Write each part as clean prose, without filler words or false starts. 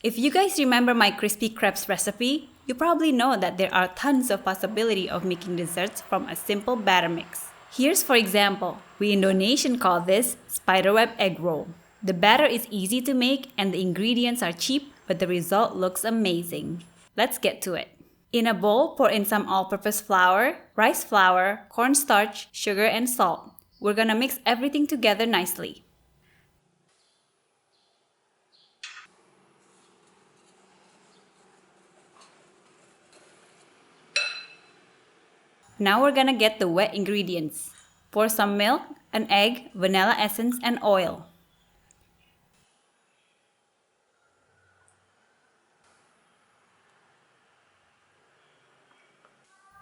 If you guys remember my crispy crepes recipe, you probably know that there are tons of possibility of making desserts from a simple batter mix. Here's for example, we Indonesian call this spiderweb egg roll. The batter is easy to make and the ingredients are cheap, but the result looks amazing. Let's get to it. In a bowl, pour in some all-purpose flour, rice flour, cornstarch, sugar, and salt. We're gonna mix everything together nicely. Now we're gonna get the wet ingredients. Pour some milk, an egg, vanilla essence, and oil.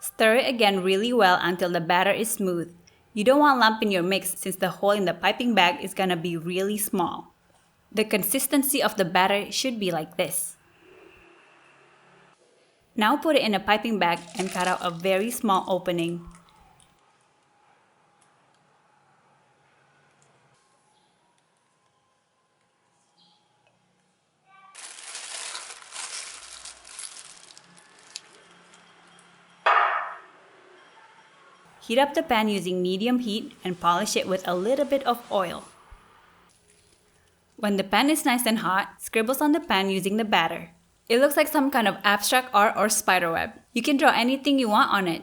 Stir it again really well until the batter is smooth. You don't want lump in your mix since the hole in the piping bag is gonna be really small. The consistency of the batter should be like this. Now put it in a piping bag and cut out a very small opening. Heat up the pan using medium heat and polish it with a little bit of oil. When the pan is nice and hot, scribbles on the pan using the batter. It looks like some kind of abstract art or spiderweb. You can draw anything you want on it.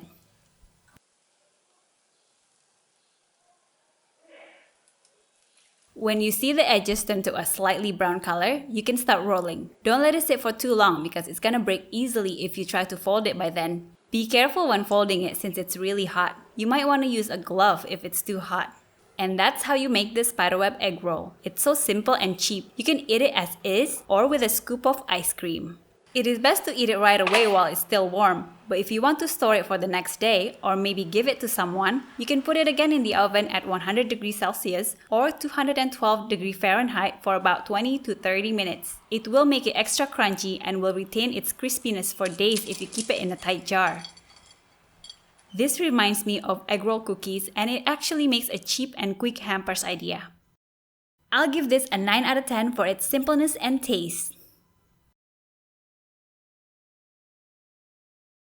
When you see the edges turn to a slightly brown color, you can start rolling. Don't let it sit for too long because it's gonna break easily if you try to fold it by then. Be careful when folding it since it's really hot. You might want to use a glove if it's too hot. And that's how you make this spiderweb egg roll. It's so simple and cheap. You can eat it as is or with a scoop of ice cream. It is best to eat it right away while it's still warm, but if you want to store it for the next day or maybe give it to someone, you can put it again in the oven at 100 degrees Celsius or 212 degrees Fahrenheit for about 20 to 30 minutes. It will make it extra crunchy and will retain its crispiness for days if you keep it in a tight jar. This reminds me of egg roll cookies and it actually makes a cheap and quick hampers idea. I'll give this a 9 out of 10 for its simpleness and taste.